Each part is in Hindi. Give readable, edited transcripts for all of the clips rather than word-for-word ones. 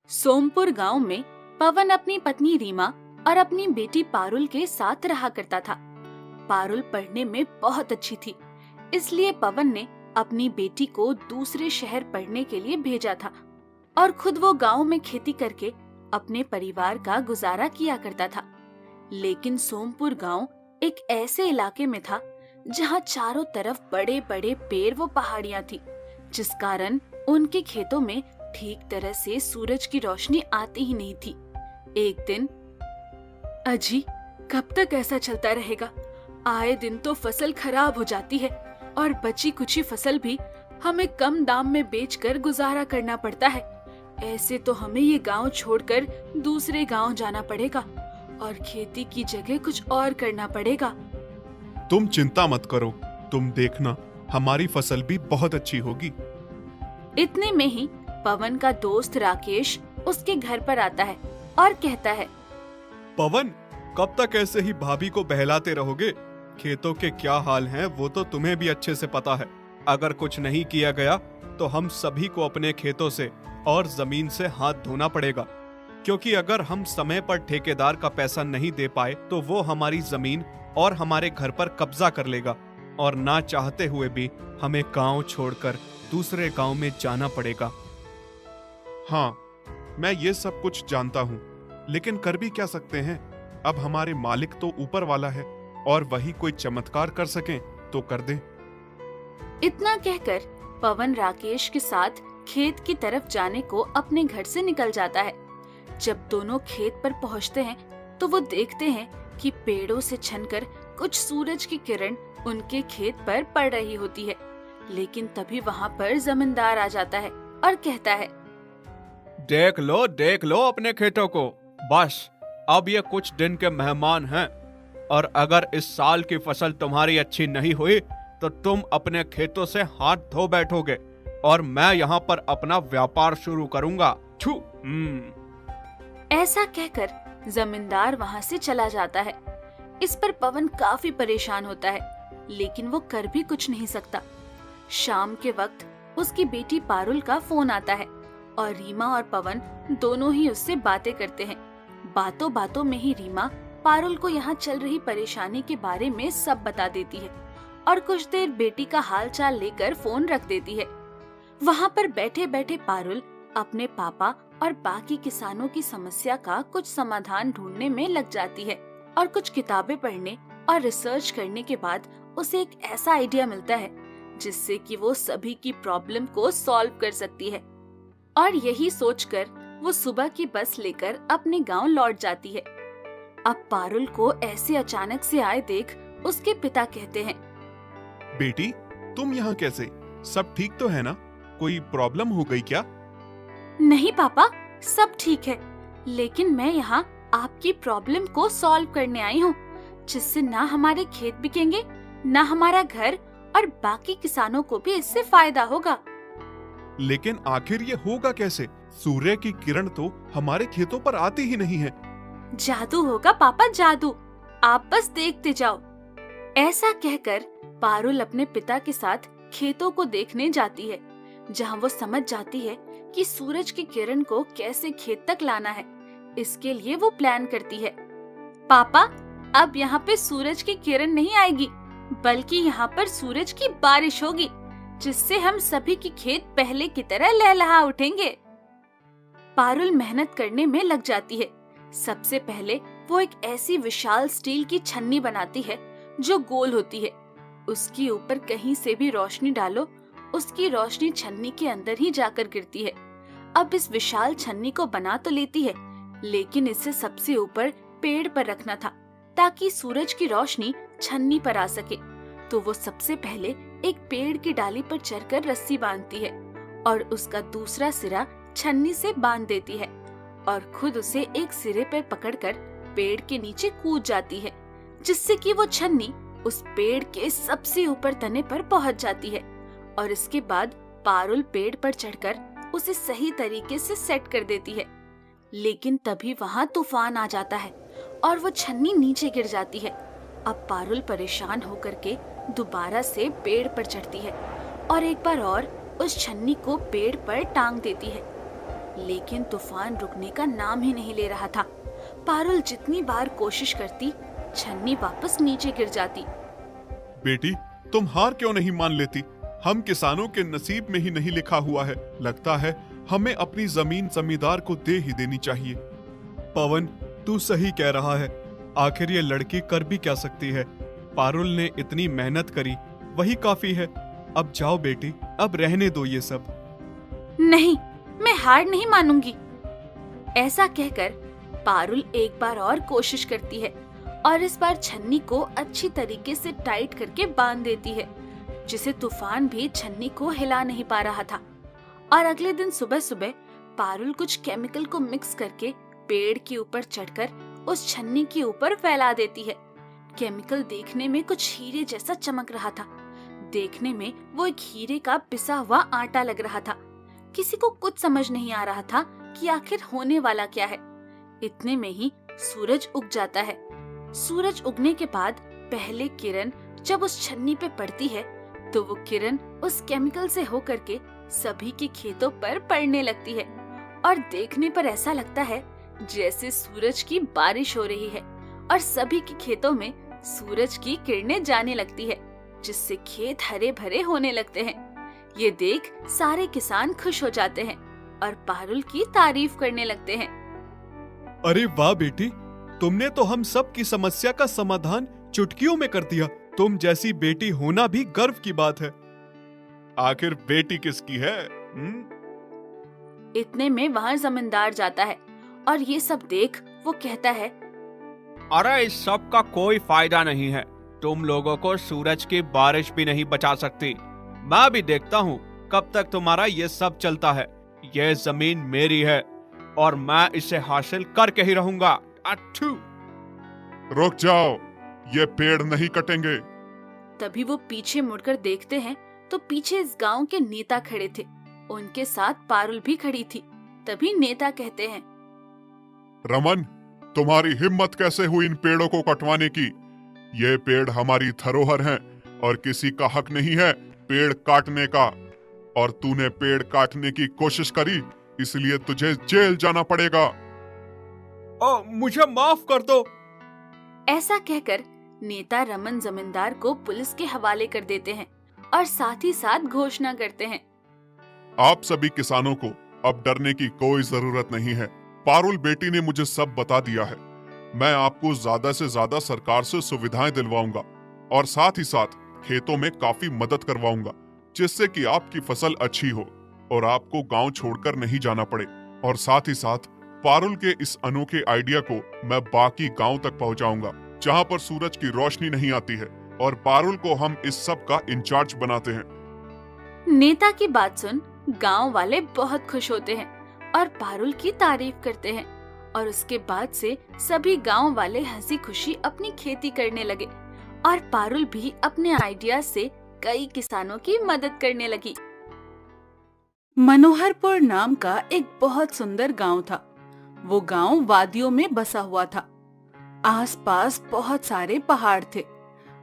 सोमपुर गांव में पवन अपनी पत्नी रीमा और अपनी बेटी पारुल के साथ रहा करता था। पारुल पढ़ने में बहुत अच्छी थी, इसलिए पवन ने अपनी बेटी को दूसरे शहर पढ़ने के लिए भेजा था और खुद वो गांव में खेती करके अपने परिवार का गुजारा किया करता था। लेकिन सोमपुर गांव एक ऐसे इलाके में था जहां चारों तरफ बड़े बड़े पेड़ व पहाड़ियां थी, जिस कारण उनके खेतों में ठीक तरह से सूरज की रोशनी आती ही नहीं थी। एक दिन, अजी कब तक ऐसा चलता रहेगा? आए दिन तो फसल खराब हो जाती है और बची कुची फसल भी हमें कम दाम में बेचकर गुजारा करना पड़ता है। ऐसे तो हमें ये गांव छोड़कर दूसरे गांव जाना पड़ेगा और खेती की जगह कुछ और करना पड़ेगा। तुम चिंता मत करो, तुम देखना हमारी फसल भी बहुत अच्छी होगी। इतने में ही पवन का दोस्त राकेश उसके घर पर आता है और कहता है, पवन, कब तक ऐसे ही भाभी को बहलाते रहोगे? खेतों के क्या हाल हैं वो तो तुम्हें भी अच्छे से पता है। अगर कुछ नहीं किया गया तो हम सभी को अपने खेतों से और जमीन से हाथ धोना पड़ेगा, क्योंकि अगर हम समय पर ठेकेदार का पैसा नहीं दे पाए तो वो हमारी जमीन और हमारे घर पर कब्जा कर लेगा और ना चाहते हुए भी हमें गांव छोड़कर दूसरे गांव में जाना पड़ेगा। हाँ, मैं ये सब कुछ जानता हूँ, लेकिन कर भी क्या सकते हैं? अब हमारे मालिक तो ऊपर वाला है और वही कोई चमत्कार कर सके तो कर दे। इतना कहकर पवन राकेश के साथ खेत की तरफ जाने को अपने घर से निकल जाता है। जब दोनों खेत पर पहुंचते हैं तो वो देखते हैं कि पेड़ों से छनकर कुछ सूरज की किरण उनके खेत पर पड़ रही होती है। लेकिन तभी वहाँ पर जमींदार आ जाता है और कहता है, देख लो अपने खेतों को। बस अब ये कुछ दिन के मेहमान हैं और अगर इस साल की फसल तुम्हारी अच्छी नहीं हुई तो तुम अपने खेतों से हाथ धो बैठोगे और मैं यहाँ पर अपना व्यापार शुरू करूंगा। छू। ऐसा कहकर जमींदार वहाँ से चला जाता है। इस पर पवन काफी परेशान होता है, लेकिन वो कर भी कुछ नहीं सकता। शाम के वक्त उसकी बेटी पारुल का फोन आता है और रीमा और पवन दोनों ही उससे बातें करते हैं। बातों बातों में ही रीमा पारुल को यहाँ चल रही परेशानी के बारे में सब बता देती है और कुछ देर बेटी का हाल चाल लेकर फोन रख देती है। वहाँ पर बैठे बैठे पारुल अपने पापा और बाकी किसानों की समस्या का कुछ समाधान ढूंढने में लग जाती है और कुछ किताबें पढ़ने और रिसर्च करने के बाद उसे एक ऐसा आइडिया मिलता है जिससे कि वो सभी की प्रॉब्लम को सॉल्व कर सकती है। और यही सोचकर वो सुबह की बस लेकर अपने गांव लौट जाती है। अब पारुल को ऐसे अचानक से आए देख उसके पिता कहते हैं, बेटी, तुम यहाँ कैसे? सब ठीक तो है ना? कोई प्रॉब्लम हो गई क्या? नहीं पापा, सब ठीक है, लेकिन मैं यहाँ आपकी प्रॉब्लम को सॉल्व करने आई हूँ, जिससे ना हमारे खेत बिकेंगे, ना हमारा घर और बाकी किसानों को भी इससे फायदा होगा। लेकिन आखिर ये होगा कैसे? सूर्य की किरण तो हमारे खेतों पर आती ही नहीं है। जादू होगा पापा, जादू। आप बस देखते जाओ। ऐसा कहकर पारुल अपने पिता के साथ खेतों को देखने जाती है, जहाँ वो समझ जाती है कि सूरज की किरण को कैसे खेत तक लाना है। इसके लिए वो प्लान करती है। पापा, अब यहाँ पे सूरज की किरण नहीं आएगी, बल्कि यहाँ पर सूरज की बारिश होगी, जिससे हम सभी की खेत पहले की तरह लहलहा उठेंगे। पारुल मेहनत करने में लग जाती है। सबसे पहले वो एक ऐसी विशाल स्टील की छन्नी बनाती है जो गोल होती है। उसके ऊपर कहीं से भी रोशनी डालो, उसकी रोशनी छन्नी के अंदर ही जाकर गिरती है। अब इस विशाल छन्नी को बना तो लेती है, लेकिन इसे सबसे ऊपर पेड़ पर रखना था ताकि सूरज की रोशनी छन्नी पर आ सके। तो वो सबसे पहले एक पेड़ की डाली पर चढ़कर रस्सी बांधती है और उसका दूसरा सिरा छन्नी से बांध देती है और खुद उसे एक सिरे पर पकड़कर पेड़ के नीचे कूद जाती है, जिससे कि वो छन्नी उस पेड़ के सबसे ऊपर तने पर पहुंच जाती है। और इसके बाद पारुल पेड़ पर चढ़कर उसे सही तरीके से सेट कर देती है। लेकिन तभी वहाँ तूफान आ जाता है और वो छन्नी नीचे गिर जाती है। अब पारुल परेशान होकर के दोबारा से पेड़ पर चढ़ती है और एक बार और उस छन्नी को पेड़ पर टांग देती है। लेकिन तूफान रुकने का नाम ही नहीं ले रहा था। पारुल जितनी बार कोशिश करती, छन्नी वापस नीचे गिर जाती। बेटी, तुम हार क्यों नहीं मान लेती? हम किसानों के नसीब में ही नहीं लिखा हुआ है। लगता है हमें अपनी जमीन जमींदार को दे ही देनी चाहिए। पवन, तू सही कह रहा है। आखिर ये लड़की कर भी क्या सकती है? पारुल ने इतनी मेहनत करी, वही काफी है। अब जाओ बेटी, अब रहने दो ये सब। नहीं, मैं हार नहीं मानूंगी। ऐसा कहकर पारुल एक बार और कोशिश करती है और इस बार छन्नी को अच्छी तरीके से टाइट करके बांध देती है, जिसे तूफान भी छन्नी को हिला नहीं पा रहा था। और अगले दिन सुबह सुबह पारुल कुछ केमिकल को मिक्स करके पेड़ के ऊपर चढ़कर उस छन्नी के ऊपर फैला देती है। केमिकल देखने में कुछ हीरे जैसा चमक रहा था। देखने में वो एक हीरे का पिसा हुआ आटा लग रहा था। किसी को कुछ समझ नहीं आ रहा था कि आखिर होने वाला क्या है। इतने में ही सूरज उग जाता है। सूरज उगने के बाद पहले किरण जब उस छन्नी पे पड़ती है तो वो किरण उस केमिकल से होकर के सभी के खेतों पर पड़ने लगती है और देखने पर ऐसा लगता है जैसे सूरज की बारिश हो रही है और सभी के खेतों में सूरज की किरणें जाने लगती है, जिससे खेत हरे भरे होने लगते हैं। ये देख सारे किसान खुश हो जाते हैं और पारुल की तारीफ करने लगते हैं। अरे वाह बेटी, तुमने तो हम सब की समस्या का समाधान चुटकियों में कर दिया। तुम जैसी बेटी होना भी गर्व की बात है। आखिर बेटी किसकी है? इतने में वहाँ जमींदार जाता है और ये सब देख वो कहता है, अरे इस सब का कोई फायदा नहीं है। तुम लोगों को सूरज की बारिश भी नहीं बचा सकती। मैं भी देखता हूँ कब तक तुम्हारा ये सब चलता है। ये जमीन मेरी है और मैं इसे हासिल करके ही रहूंगा। अट्ठू। रुक जाओ, ये पेड़ नहीं कटेंगे। तभी वो पीछे मुड़कर देखते हैं तो पीछे इस गांव के नेता खड़े थे। उनके साथ पारुल भी खड़ी थी। तभी नेता कहते हैं, रमन, तुम्हारी हिम्मत कैसे हुई इन पेड़ों को कटवाने की? ये पेड़ हमारी धरोहर हैं और किसी का हक नहीं है पेड़ काटने का। और तूने पेड़ काटने की कोशिश करी, इसलिए तुझे जेल जाना पड़ेगा। मुझे माफ कर दो। ऐसा कहकर नेता रमन जमींदार को पुलिस के हवाले कर देते हैं और साथ ही साथ घोषणा करते हैं, आप सभी किसानों को अब डरने की कोई जरूरत नहीं है। पारुल बेटी ने मुझे सब बता दिया है। मैं आपको ज्यादा से ज्यादा सरकार से सुविधाएं दिलवाऊंगा और साथ ही साथ खेतों में काफी मदद करवाऊंगा, जिससे कि आपकी फसल अच्छी हो और आपको गांव छोड़कर नहीं जाना पड़े। और साथ ही साथ पारुल के इस अनोखे आइडिया को मैं बाकी गांव तक पहुंचाऊंगा, जहां पर सूरज की रोशनी नहीं आती है, और पारुल को हम इस सब का इंचार्ज बनाते हैं। नेता की बात सुन गांव वाले बहुत खुश होते हैं और पारुल की तारीफ करते हैं। और उसके बाद से सभी गांव वाले हंसी खुशी अपनी खेती करने लगे और पारुल भी अपने आइडिया से कई किसानों की मदद करने लगी। मनोहरपुर नाम का एक बहुत सुंदर गांव था। वो गांव वादियों में बसा हुआ था। आसपास बहुत सारे पहाड़ थे।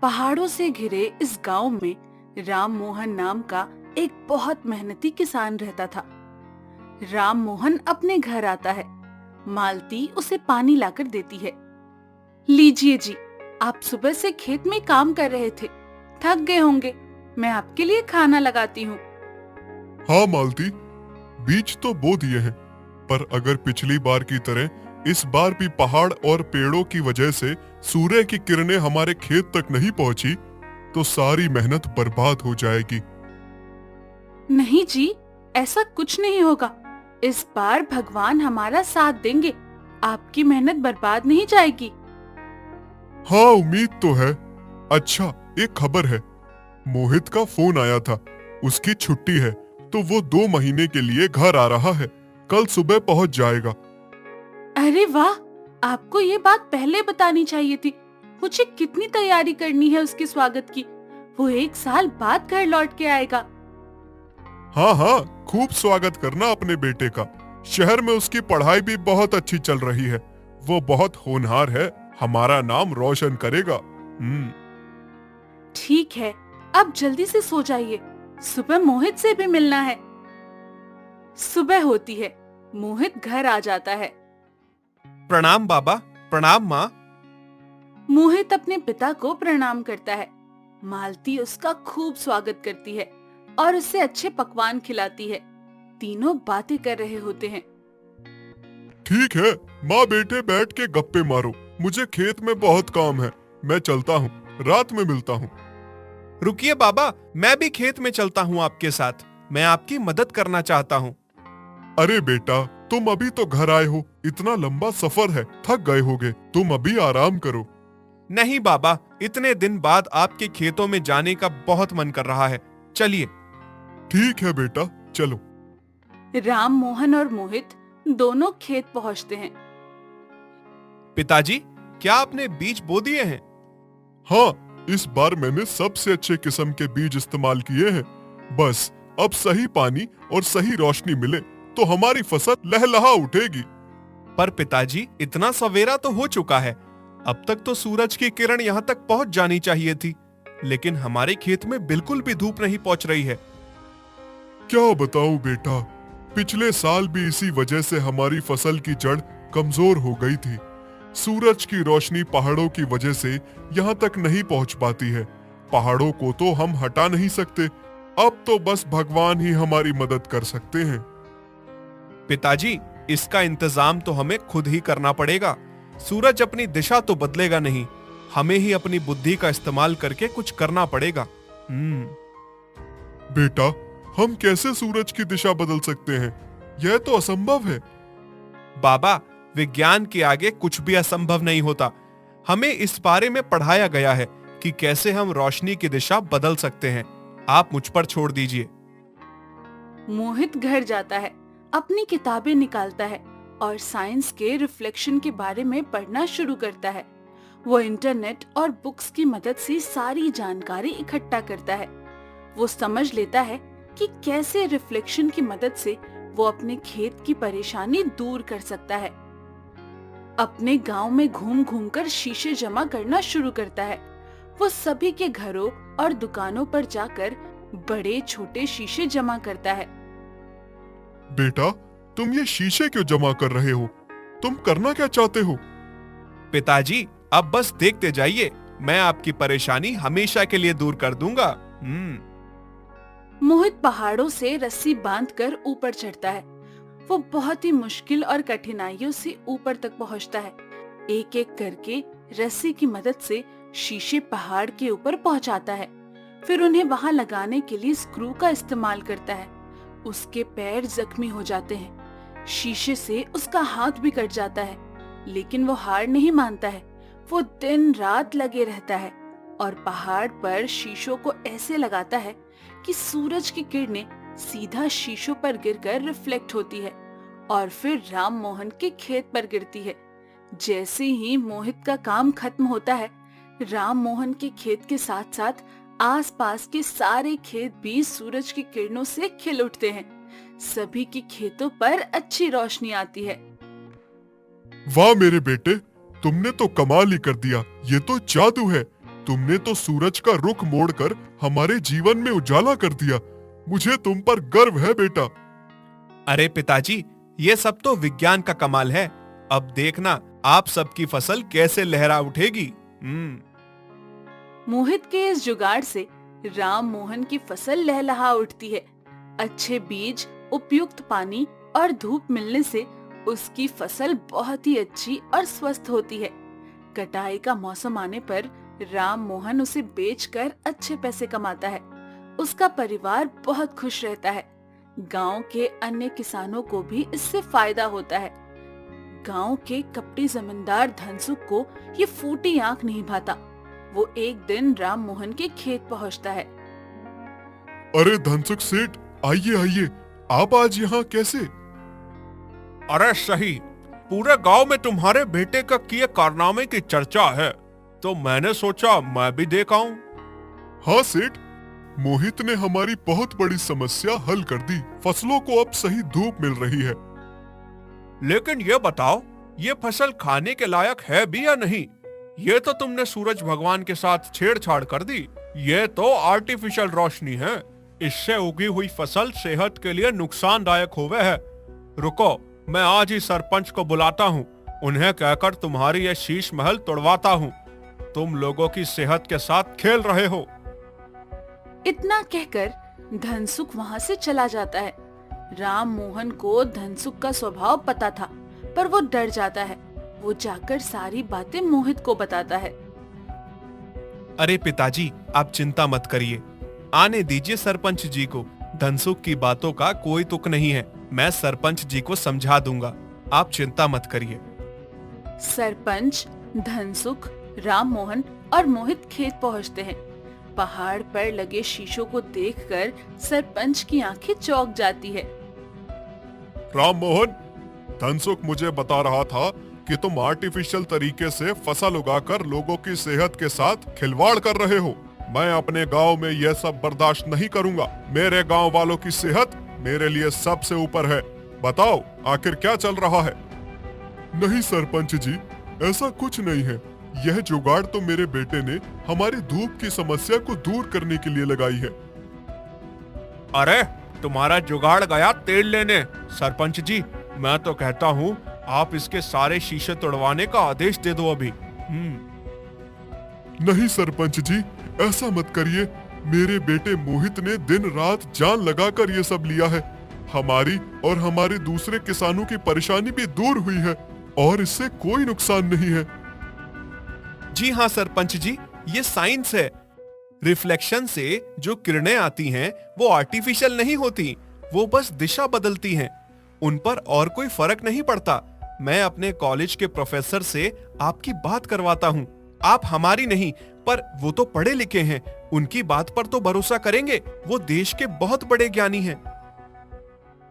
पहाड़ों से घिरे इस गांव में राम मोहन नाम का एक बहुत मेहनती किसान रहता था। राम मोहन अपने घर आता है। मालती उसे पानी लाकर देती है। लीजिए जी, आप सुबह से खेत में काम कर रहे थे, थक गए होंगे। मैं आपके लिए खाना लगाती हूँ। हाँ मालती, बीज तो बो दिए हैं, पर अगर पिछली बार की तरह इस बार भी पहाड़ और पेड़ों की वजह से सूर्य की किरणें हमारे खेत तक नहीं पहुंची तो सारी मेहनत बर्बाद हो जाएगी। नहीं जी, ऐसा कुछ नहीं होगा। इस बार भगवान हमारा साथ देंगे। आपकी मेहनत बर्बाद नहीं जाएगी। हाँ, उम्मीद तो है। अच्छा, एक खबर है। मोहित का फोन आया था। उसकी छुट्टी है तो वो 2 महीने के लिए घर आ रहा है। कल सुबह पहुंच जाएगा। अरे वाह, आपको ये बात पहले बतानी चाहिए थी। मुझे कितनी तैयारी करनी है उसके स्वागत की। वो 1 साल बाद घर लौट के आएगा। हाँ हाँ, खूब स्वागत करना अपने बेटे का। शहर में उसकी पढ़ाई भी बहुत अच्छी चल रही है। वो बहुत होनहार है, हमारा नाम रोशन करेगा। ठीक है, अब जल्दी से सो जाइए। सुबह मोहित से भी मिलना है। सुबह होती है। मोहित घर आ जाता है। प्रणाम बाबा, प्रणाम माँ। मोहित अपने पिता को प्रणाम करता है। मालती उसका खूब स्वागत करती है और उसे अच्छे पकवान खिलाती है। तीनों बातें कर रहे होते हैं। ठीक है, माँ बेटे बैठ के गप्पे मारो। मुझे खेत में बहुत काम है, मैं चलता हूँ, रात में मिलता हूँ। रुकिए बाबा, मैं भी खेत में चलता हूँ आपके साथ। मैं आपकी मदद करना चाहता हूँ। अरे बेटा, तुम अभी तो घर आए हो, इतना लंबा सफर है, थक गए होगे, तुम अभी आराम करो। नहीं बाबा, इतने दिन बाद आपके खेतों में जाने का बहुत मन कर रहा है। चलिए। ठीक है बेटा, चलो। राम मोहन और मोहित दोनों खेत पहुंचते हैं। पिताजी, क्या आपने बीज बो दिए हैं? हाँ, इस बार मैंने सबसे अच्छे किस्म के बीज इस्तेमाल किए हैं। बस अब सही पानी और सही रोशनी मिले तो हमारी फसल लहलहा उठेगी। पर पिताजी, इतना सवेरा तो हो चुका है। अब तक तो सूरज की किरण यहाँ तक पहुँच जानी चाहिए थी, लेकिन हमारे खेत में बिल्कुल भी धूप नहीं पहुँच रही है। क्या बताऊं बेटा, पिछले साल भी इसी वजह से हमारी फसल की जड़ कमजोर हो गई थी। सूरज की रोशनी पहाड़ों की वजह से यहाँ तक नहीं पहुँच पाती है। पहाड़ों को तो हम हटा नहीं सकते, अब तो बस भगवान ही हमारी मदद कर सकते हैं। पिताजी, इसका इंतजाम तो हमें खुद ही करना पड़ेगा। सूरज अपनी दिशा तो बदलेगा नहीं, हमें ही अपनी बुद्धि का इस्तेमाल करके कुछ करना पड़ेगा। बेटा, हम कैसे सूरज की दिशा बदल सकते हैं? यह तो असंभव है। बाबा, विज्ञान के आगे कुछ भी असंभव नहीं होता। हमें इस बारे में पढ़ाया गया है कि कैसे हम रोशनी की दिशा बदल सकते हैं। आप मुझ पर छोड़ दीजिए। मोहित घर जाता है, अपनी किताबें निकालता है और साइंस के रिफ्लेक्शन के बारे में पढ़ना शुरू करता है। वो इंटरनेट और बुक्स की मदद से सारी जानकारी इकट्ठा करता है। वो समझ लेता है कि कैसे रिफ्लेक्शन की मदद से वो अपने खेत की परेशानी दूर कर सकता है। अपने गांव में घूम घूम कर शीशे जमा करना शुरू करता है। वो सभी के घरों और दुकानों पर जाकर बड़े छोटे शीशे जमा करता है। बेटा, तुम ये शीशे क्यों जमा कर रहे हो? तुम करना क्या चाहते हो? पिताजी, अब बस देखते जाइए, मैं आपकी परेशानी हमेशा के लिए दूर कर दूंगा। मोहित पहाड़ों से रस्सी बांधकर ऊपर चढ़ता है। वो बहुत ही मुश्किल और कठिनाइयों से ऊपर तक पहुंचता है। एक एक करके रस्सी की मदद से शीशे पहाड़ के ऊपर पहुंचाता है। फिर उन्हें वहां लगाने के लिए स्क्रू का इस्तेमाल करता है। उसके पैर जख्मी हो जाते हैं। शीशे से उसका हाथ भी कट जाता है, लेकिन वो हार नहीं मानता है। वो दिन रात लगे रहता है और पहाड़ पर शीशों को ऐसे लगाता है कि सूरज की किरणें सीधा शीशों पर गिरकर रिफ्लेक्ट होती है और फिर राम मोहन के खेत पर गिरती है। जैसे ही मोहित का काम खत्म होता है, राम मोहन के खेत के साथ साथ आसपास के सारे खेत भी सूरज की किरणों से खिल उठते हैं। सभी के खेतों पर अच्छी रोशनी आती है। वाह मेरे बेटे, तुमने तो कमाल ही कर दिया। ये तो जादू है। तुमने तो सूरज का रुख मोड़कर हमारे जीवन में उजाला कर दिया। मुझे तुम पर गर्व है बेटा। अरे पिताजी, ये सब तो विज्ञान का कमाल है। अब देखना आप सबकी फसल कैसे लहरा उठेगी। मोहित के इस जुगाड़ से राम मोहन की फसल लहलहा उठती है। अच्छे बीज, उपयुक्त पानी और धूप मिलने से उसकी फसल बहुत ही अच्छी और स्वस्थ होती है। कटाई का मौसम आने पर राम मोहन उसे बेचकर अच्छे पैसे कमाता है। उसका परिवार बहुत खुश रहता है। गांव के अन्य किसानों को भी इससे फायदा होता है। गांव के कपटी जमींदार धनसुख को ये फूटी आंख नहीं भाता। वो एक दिन राम मोहन के खेत पहुंचता है। अरे धनसुख सेठ, आइए आइए, आप आज यहाँ कैसे? अरे सही, पूरे गांव में तुम्हारे बेटे का किए कारनामे की चर्चा है, तो मैंने सोचा मैं भी देख आऊं। हाँ सेठ, मोहित ने हमारी बहुत बड़ी समस्या हल कर दी। फसलों को अब सही धूप मिल रही है। लेकिन ये बताओ, ये फसल खाने के लायक है भी या नहीं? ये तो तुमने सूरज भगवान के साथ छेड़छाड़ कर दी। ये तो आर्टिफिशियल रोशनी है। इससे उगी हुई फसल सेहत के लिए नुकसानदायक होवे है। रुको, मैं आज ही सरपंच को बुलाता हूँ, उन्हें कहकर तुम्हारी यह शीश महल तोड़वाता हूँ। तुम लोगों की सेहत के साथ खेल रहे हो। इतना कहकर धनसुख वहां से चला जाता है। राम मोहन को धनसुख का स्वभाव पता था, पर वो डर जाता है। वो जाकर सारी बातें मोहित को बताता है। अरे पिताजी, आप चिंता मत करिए, आने दीजिए सरपंच जी को। धनसुख की बातों का कोई तुक नहीं है, मैं सरपंच जी को समझा दूंगा, आप चिंता मत करिए। सरपंच, धनसुख, राम मोहन और मोहित खेत पहुंचते हैं। पहाड़ पर लगे शीशों को देखकर सरपंच की आंखें चौंक जाती है। राम मोहन, धनसुख मुझे बता रहा था कि तुम आर्टिफिशियल तरीके से फसल उगाकर लोगों की सेहत के साथ खिलवाड़ कर रहे हो। मैं अपने गांव में यह सब बर्दाश्त नहीं करूंगा। मेरे गांव वालों की सेहत मेरे लिए सबसे ऊपर है। बताओ, आखिर क्या चल रहा है? नहीं सरपंच जी, ऐसा कुछ नहीं है। यह जुगाड़ तो मेरे बेटे ने हमारी धूप की समस्या को दूर करने के लिए लगाई है। अरे, तुम्हारा जुगाड़ गया तेल लेने। सरपंच जी, मैं तो कहता हूँ आप इसके सारे शीशे तोड़वाने का आदेश दे दो अभी। नहीं सरपंच जी, ऐसा मत करिए। मेरे बेटे मोहित ने दिन रात जान लगाकर ये सब लिया है। हमारी और हमारे दूसरे किसानों की परेशानी भी दूर हुई है और इससे कोई नुकसान नहीं है। जी हाँ सरपंच जी, ये साइंस है। रिफ्लेक्शन से जो किरणें आती हैं वो आर्टिफिशियल नहीं होती, वो बस दिशा बदलती हैं। उन पर और कोई फर्क नहीं पड़ता। मैं अपने कॉलेज के प्रोफेसर से आपकी बात करवाता हूँ। आप हमारी नहीं, पर वो तो पढ़े लिखे हैं, उनकी बात पर तो भरोसा करेंगे। वो देश के बहुत बड़े ज्ञानी हैं।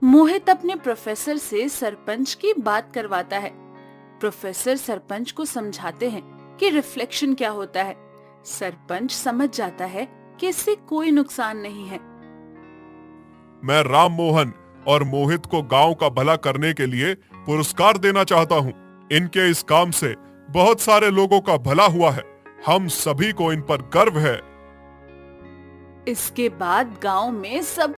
मोहित अपने प्रोफेसर से सरपंच की बात करवाता है। प्रोफेसर सरपंच को समझाते हैं कि रिफ्लेक्शन क्या होता है। सरपंच समझ जाता है कि इससे कोई नुकसान नहीं है। मैं राम मोहन और मोहित को गांव का भला करने के लिए पुरस्कार देना चाहता हूं। इनके इस काम से बहुत सारे लोगों का भला हुआ है। हम सभी को इन पर गर्व है। इसके बाद गांव में सब